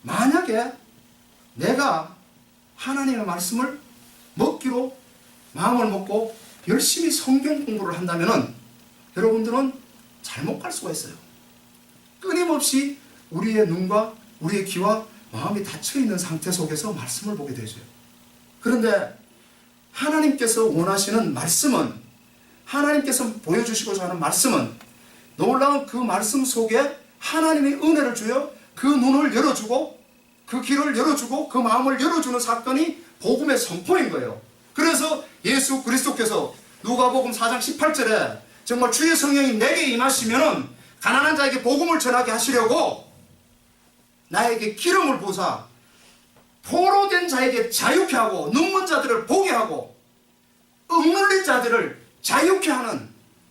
만약에 내가 하나님의 말씀을 먹기로 마음을 먹고 열심히 성경 공부를 한다면 여러분들은 잘못 갈 수가 있어요. 끊임없이 우리의 눈과 우리의 귀와 마음이 닫혀있는 상태 속에서 말씀을 보게 되죠. 그런데 하나님께서 원하시는 말씀은, 하나님께서 보여주시고자 하는 말씀은 놀라운 그 말씀 속에 하나님의 은혜를 주어 그 눈을 열어주고 그 귀를 열어주고 그 마음을 열어주는 사건이 복음의 선포인 거예요. 그래서 예수 그리스도께서 누가복음 4장 18절에 정말 주의 성령이 내게 임하시면은 가난한 자에게 복음을 전하게 하시려고 나에게 기름을 부사 포로된 자에게 자유케 하고 눈먼 자들을 보게 하고 억눌린 자들을 자유케 하는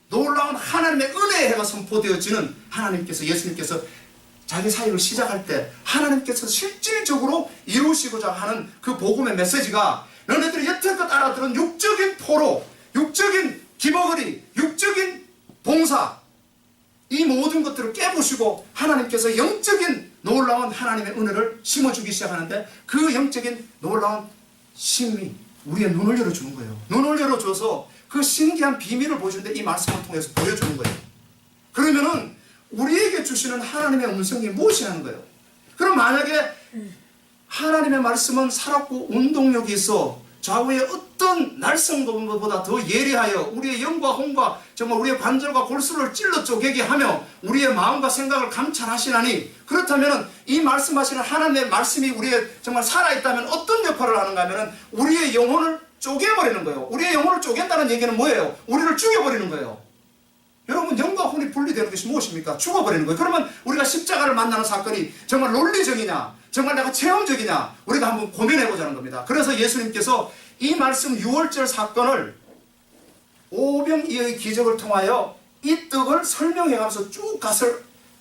놀라운 하나님의 은혜의 해가 선포되어지는 하나님께서, 예수님께서 자기 사역을 시작할 때 하나님께서 실질적으로 이루시고자 하는 그 복음의 메시지가 너네들이 여태껏 알아들은 육적인 포로, 육적인 기머거리, 육적인 봉사, 이 모든 것들을 깨부시고 하나님께서 영적인 놀라운 하나님의 은혜를 심어주기 시작하는데, 그 영적인 놀라운 심이 우리의 눈을 열어주는 거예요. 눈을 열어줘서 그 신기한 비밀을 보여주는데 이 말씀을 통해서 보여주는 거예요. 그러면은 우리에게 주시는 하나님의 음성이 무엇이라는 거예요. 그럼 만약에 하나님의 말씀은 살았고 운동력이 있어 좌우의 어떤 날성검보다 더 예리하여 우리의 영과 혼과 정말 우리의 관절과 골수를 찔러 쪼개게 하며 우리의 마음과 생각을 감찰하시나니, 그렇다면 이 말씀하시는 하나님의 말씀이 우리의 정말 살아있다면 어떤 역할을 하는가 하면 우리의 영혼을 쪼개버리는 거예요. 우리의 영혼을 쪼갠다는 얘기는 뭐예요? 우리를 죽여버리는 거예요. 여러분, 영과 혼이 분리되는 것이 무엇입니까? 죽어버리는 거예요. 그러면 우리가 십자가를 만나는 사건이 정말 논리적이냐, 정말 내가 체험적이냐, 우리가 한번 고민해보자는 겁니다. 그래서 예수님께서 이 말씀 6월절 사건을 오병이어의 기적을 통하여 이 떡을 설명해가면서 쭉 가서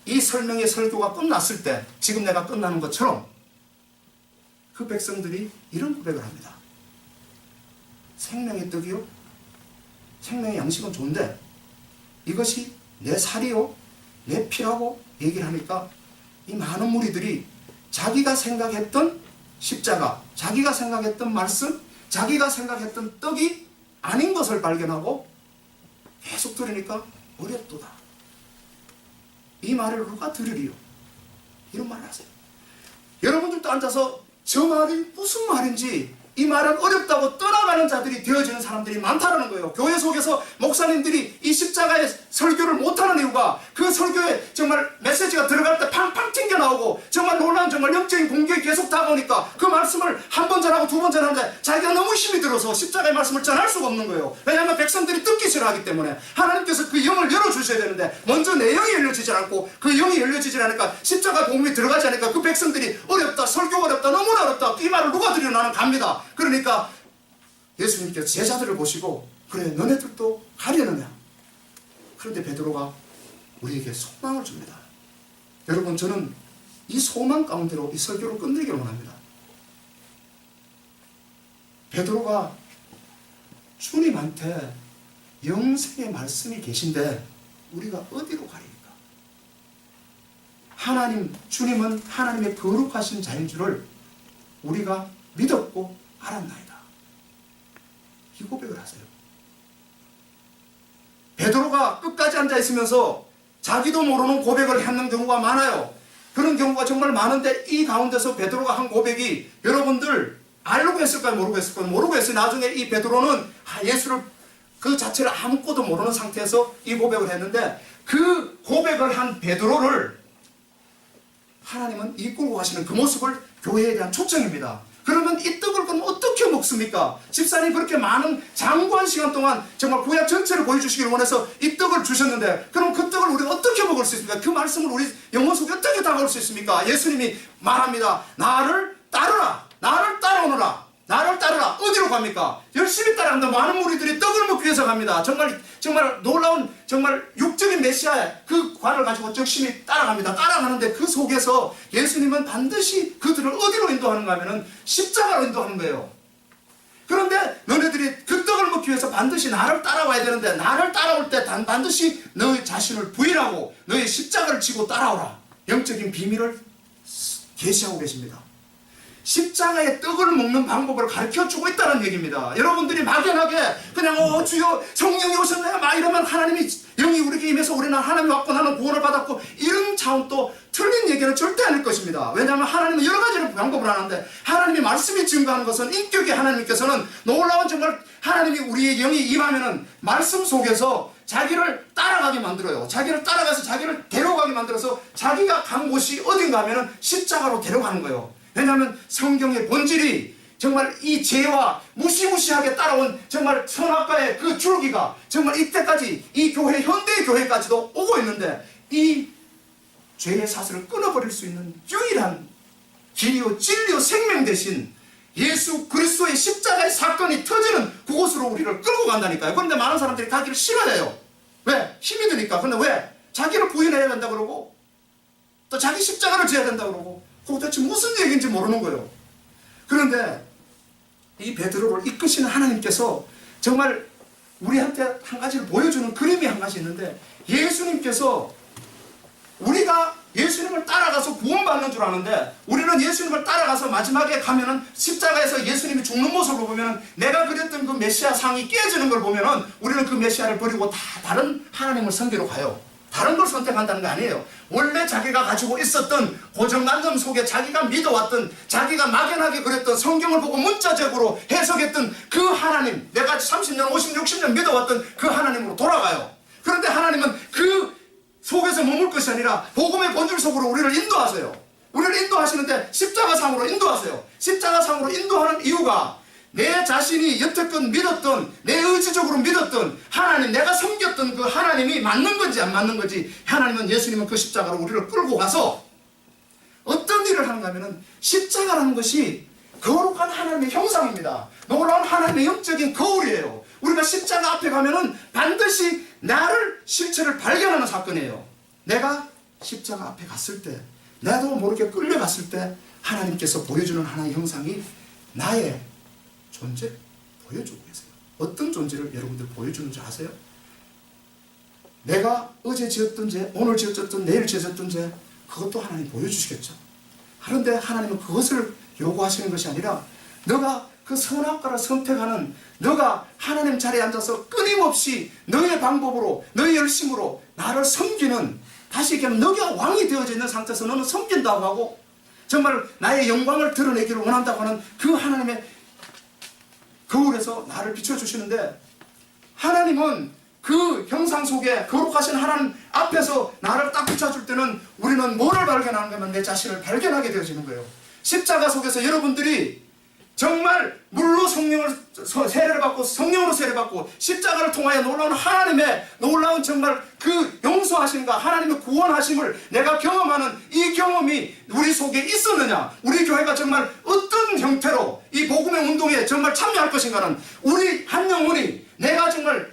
이 설명의 설교가 끝났을 때, 지금 내가 끝나는 것처럼 그 백성들이 이런 고백을 합니다. 생명의 떡이요, 생명의 양식은 좋은데 이것이 내 살이요, 내 피라고 얘기를 하니까 이 많은 무리들이 자기가 생각했던 십자가, 자기가 생각했던 말씀, 자기가 생각했던 떡이 아닌 것을 발견하고 계속 들으니까 어렵도다. 이 말을 누가 들으리요? 이런 말을 하세요. 여러분들도 앉아서 저 말이 무슨 말인지, 이 말은 어렵다고 떠나가는 자들이 되어지는 사람들이 많다는 거예요. 교회 속에서 목사님들이 이 십자가의 설교를 못하는 이유가 그 설교에 정말 메시지가 들어갈 때 팡팡 튕겨나오고 정말 놀라운 정말 영적인 공격이 계속 다가오니까 그 말씀을 한 번 전하고 두 번 전하는데 자기가 너무 힘이 들어서 십자가의 말씀을 전할 수가 없는 거예요. 왜냐하면 백성들이 듣기 싫어하기 때문에. 하나님께서 그 영을 열어주셔야 되는데 먼저 내 영이 열려지지 않고 그 영이 열려지지 않으니까 십자가 복음이 들어가지 않으니까 그 백성들이 어렵다, 설교가 어렵다, 너무나 어렵다, 이 말을 누가 들으려, 나는 갑니다. 그러니까 예수님께서 제자들을 보시고, 그래 너네들도 가려느냐? 그런데 베드로가 우리에게 소망을 줍니다. 여러분, 저는 이 소망 가운데로 이 설교를 끝내기를 원합니다. 베드로가 주님한테 영생의 말씀이 계신데 우리가 어디로 가리니까? 하나님, 주님은 하나님의 거룩하신 자인 줄을 우리가 믿었고 알았나이다. 이 고백을 하세요. 베드로가 끝까지 앉아 있으면서 자기도 모르는 고백을 하는 경우가 많아요. 그런 경우가 정말 많은데 이 가운데서 베드로가 한 고백이, 여러분들 알고 했을까요? 모르고 했을까요? 모르고 했어요. 나중에 이 베드로는 예수를 그 자체를 아무것도 모르는 상태에서 이 고백을 했는데, 그 고백을 한 베드로를 하나님은 이끌고 가시는 그 모습을 교회에 대한 초청입니다. 그러면 이 떡을 그럼 어떻게 먹습니까? 집사님 그렇게 많은 장구한 시간 동안 정말 구약 전체를 보여주시기를 원해서 이 떡을 주셨는데, 그럼 그 떡을 우리가 어떻게 먹을 수 있습니까? 그 말씀을 우리 영혼 속에 어떻게 다가올 수 있습니까? 예수님이 말합니다. 나를 따르라, 나를 따라오너라, 나를 따르라. 어디로 갑니까? 열심히 따라간다. 많은 무리들이 떡을 먹기 위해서 갑니다. 정말 놀라운 정말 육적인 메시아의 그 관을 가지고 열심히 따라갑니다. 따라가는데 그 속에서 예수님은 반드시 그들을 어디로 인도하는가 하면은 십자가로 인도하는 거예요. 그런데 너네들이 그 떡을 먹기 위해서 반드시 나를 따라와야 되는데, 나를 따라올 때 반드시 너의 자신을 부인하고 너의 십자가를 지고 따라오라. 영적인 비밀을 계시하고 계십니다. 십자가의 떡을 먹는 방법을 가르쳐주고 있다는 얘기입니다. 여러분들이 막연하게 그냥 주여 성령이 오셨네 막 이러면 하나님이 영이 우리에게 임해서 우리는 하나님이 왔고 나는 구원을 받았고, 이런 차원도 틀린 얘기는 절대 아닐 것입니다. 왜냐하면 하나님은 여러 가지 방법을 하는데, 하나님의 말씀이 증거하는 것은 인격의 하나님께서는 놀라운 정말 하나님이 우리의 영이 임하면은 말씀 속에서 자기를 따라가게 만들어요. 자기를 따라가서 자기를 데려가게 만들어서 자기가 간 곳이 어딘가 하면은 십자가로 데려가는 거예요. 왜냐하면 성경의 본질이 정말 이 죄와 무시무시하게 따라온 정말 선악과의 그 줄기가 정말 이때까지 이 교회, 현대 교회까지도 오고 있는데, 이 죄의 사슬을 끊어버릴 수 있는 유일한 길이요 진리요 생명 대신 예수 그리스도의 십자가의 사건이 터지는 그곳으로 우리를 끌고 간다니까요. 그런데 많은 사람들이 가기를 싫어해요. 왜? 힘이 드니까. 근데 왜? 자기를 부인해야 된다 그러고 또 자기 십자가를 져야 된다 그러고 그거 대체 무슨 얘기인지 모르는 거예요. 그런데 이 베드로를 이끄시는 하나님께서 정말 우리한테 한 가지를 보여주는 그림이 한 가지 있는데, 예수님께서 우리가 예수님을 따라가서 구원받는 줄 아는데, 우리는 예수님을 따라가서 마지막에 가면은 십자가에서 예수님이 죽는 모습을 보면은 내가 그렸던 그 메시아 상이 깨지는 걸 보면은 우리는 그 메시아를 버리고 다 다른 하나님을 섬기러 가요. 다른 걸 선택한다는 거 아니에요. 원래 자기가 가지고 있었던 고정관념 속에 자기가 믿어왔던, 자기가 막연하게 그랬던, 성경을 보고 문자적으로 해석했던 그 하나님, 내가 30년, 50년, 60년 믿어왔던 그 하나님으로 돌아가요. 그런데 하나님은 그 속에서 머물 것이 아니라 복음의 본질 속으로 우리를 인도하세요. 우리를 인도하시는데 십자가상으로 인도하세요. 십자가상으로 인도하는 이유가 내 자신이 여태껏 믿었던, 내 의지적으로 믿었던 하나님, 내가 섬겼던 그 하나님이 맞는 건지 안 맞는 건지, 하나님은, 예수님은 그 십자가로 우리를 끌고 가서 어떤 일을 하는가 하면은, 십자가라는 것이 거룩한 하나님의 형상입니다. 놀라운 하나님의 영적인 거울이에요. 우리가 십자가 앞에 가면은 반드시 나를, 실체를 발견하는 사건이에요. 내가 십자가 앞에 갔을 때, 나도 모르게 끌려갔을 때 하나님께서 보여주는 하나의 형상이 나의 존재 보여주고 계세요. 어떤 존재를 여러분들 보여주는지 아세요? 내가 어제 지었던 죄, 오늘 지었던, 내일 지었던 죄, 그것도 하나님 보여주시겠죠. 그런데 하나님은 그것을 요구하시는 것이 아니라, 너가 그 선악과를 선택하는, 너가 하나님 자리에 앉아서 끊임없이 너의 방법으로, 너의 열심으로 나를 섬기는, 다시 얘기하면 너가 왕이 되어져 있는 상태에서 너는 섬긴다고 하고 정말 나의 영광을 드러내기를 원한다고 하는 그 하나님의 거울에서 나를 비춰주시는데, 하나님은 그 형상 속에 거룩하신 하나님 앞에서 나를 딱 비춰줄 때는 우리는 뭐를 발견하는 거면 내 자신을 발견하게 되어지는 거예요. 십자가 속에서 여러분들이 정말 물로 성령을 세례를 받고, 성령으로 세례를 받고, 십자가를 통하여 놀라운 하나님의 놀라운 정말 그 용서하심과 하나님의 구원하심을 내가 경험하는 이 경험이 우리 속에 있었느냐, 우리 교회가 정말 어떤 형태로 이 복음의 운동에 정말 참여할 것인가는, 우리 한 영혼이 내가 정말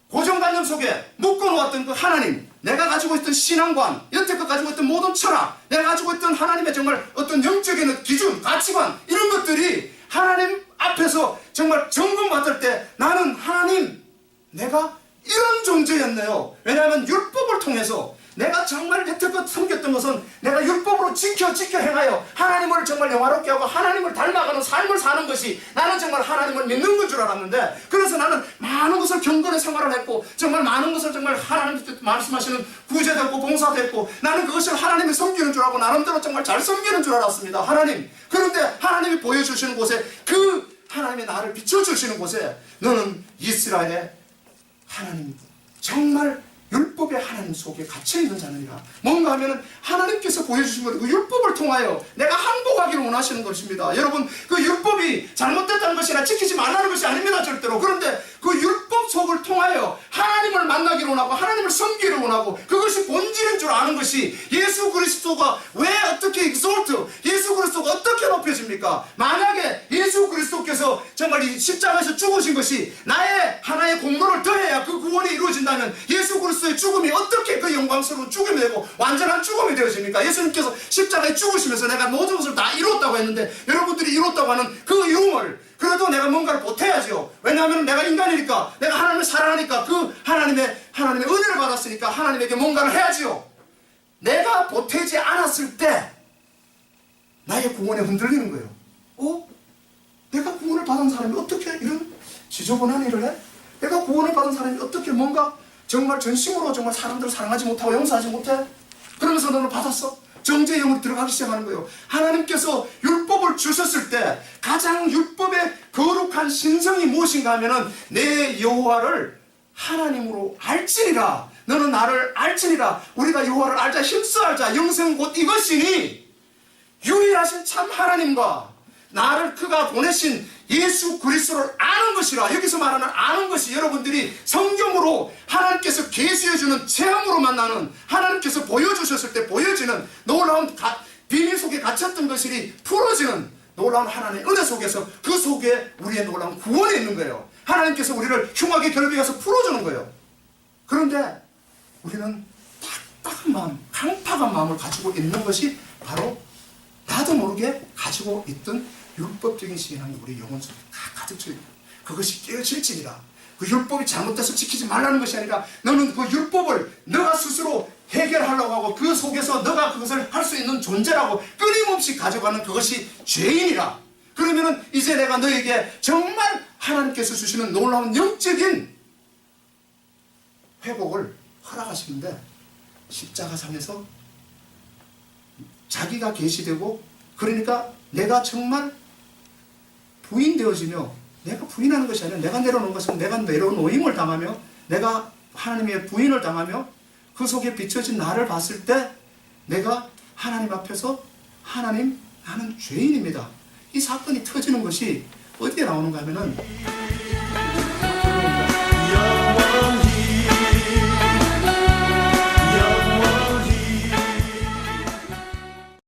고정관념 속에 묶어놓았던 그 하나님, 내가 가지고 있던 신앙관, 여태껏 가지고 있던 모든 철학, 내가 가지고 있던 하나님의 정말 어떤 영적인 기준, 가치관, 이런 것들이 하나님 앞에서 정말 점검받을 때, 나는 하나님, 내가 이런 존재였네요. 왜냐하면 율법을 통해서 내가 정말 여태껏 섬겼던 것은 내가 율법으로 지켜 행하여 하나님을 정말 영화롭게 하고 하나님을 닮아가는 삶을 사는 것이 나는 정말 하나님을 믿는 건 줄 알았는데, 그래서 나는 많은 것을 경건의 생활을 했고, 정말 많은 것을 정말 하나님 말씀하시는 구제됐고 봉사됐고, 나는 그것을 하나님이 섬기는 줄 알고 나름대로 정말 잘 섬기는 줄 알았습니다. 하나님. 그런데 하나님이 보여주시는 곳에, 그 하나님이 나를 비춰주시는 곳에, 너는 이스라엘의 하나님, 정말 율법의 하나님 속에 갇혀있는 자느니라. 뭔가 하면은 하나님께서 보여주신 것, 그 율법을 통하여 내가 항복하기를 원하시는 것입니다. 여러분, 그 율법이 잘못됐다는 것이나 지키지 말라는 것이 아닙니다, 절대로. 그런데 그 율법 속을 통하여 하나님을 만나기를 원하고 하나님을 섬기기를 원하고, 그것이 본질인 줄 아는 것이, 예수 그리스도가 왜 어떻게 exalt, 예수 그리스도가 어떻게 높여집니까? 만약에 예수 그리스도께서 정말 이 십자가에서 죽으신 것이 나의 하나의 공로를 더해야 그 구원이 이루어진다면, 예수 그리스도의 죽음이 어떻게 그 영광스러운 죽음이 되고 완전한 죽음이 되어집니까? 예수님께서 십자가에 죽으시면서 내가 모든 것을 다 이뤘다고 했는데, 여러분들이 이뤘다고 하는 그 이름을, 그래도 내가 뭔가를 보태야죠. 왜냐하면 내가 인간이니까, 내가 하나님을 사랑하니까, 그 하나님의 은혜를 받았으니까 하나님에게 뭔가를 해야지요. 내가 보태지 않았을 때 나의 구원에 흔들리는 거예요. 내가 구원을 받은 사람이 어떻게 이런 지저분한 일을 해? 내가 구원을 받은 사람이 어떻게 뭔가 정말 전심으로 정말 사람들을 사랑하지 못하고 용서하지 못해? 그러면서 너는 받았어? 정죄의 영으로 들어가기 시작하는 거예요. 하나님께서 율법을 주셨을 때 가장 율법의 거룩한 신성이 무엇인가 하면은, 내 여호와를 하나님으로 알지니라. 너는 나를 알지니라. 우리가 여호와를 알자, 힘써 알자, 영생 곧 이것이니, 유일하신 참 하나님과 나를 그가 보내신 예수 그리스도를 아는 것이라. 여기서 말하는 아는 것이, 여러분들이 성경으로 하나님께서 계시해주는 체험으로 만나는, 하나님께서 보여주셨을 때 보여지는 놀라운 비밀 속에 갇혔던 것이 풀어지는 놀라운 하나님의 은혜 속에서, 그 속에 우리의 놀라운 구원이 있는 거예요. 하나님께서 우리를 흉악의 결박에서 풀어주는 거예요. 그런데 우리는 딱딱한 마음, 강팍한 마음을 가지고 있는 것이 바로 나도 모르게 가지고 있던 율법적인 신앙이 우리 영혼 속에 가득 차 있는 그것이 깨어질지니라. 그 율법이 잘못돼서 지키지 말라는 것이 아니라 너는 그 율법을 너가 스스로 해결하려고 하고 그 속에서 너가 그것을 할 수 있는 존재라고 끊임없이 가져가는 그것이 죄인이라. 그러면은 이제 내가 너에게 정말 하나님께서 주시는 놀라운 영적인 회복을 허락하시는데 십자가상에서 자기가 계시되고 그러니까 내가 정말 부인되어지며 내가 부인하는 것이 아니라 내가 내려놓은 것은 내가 내려놓임을 당하며 내가 하나님의 부인을 당하며 그 속에 비춰진 나를 봤을 때 내가 하나님 앞에서 하나님 나는 죄인입니다. 이 사건이 터지는 것이 어디에 나오는가 하면은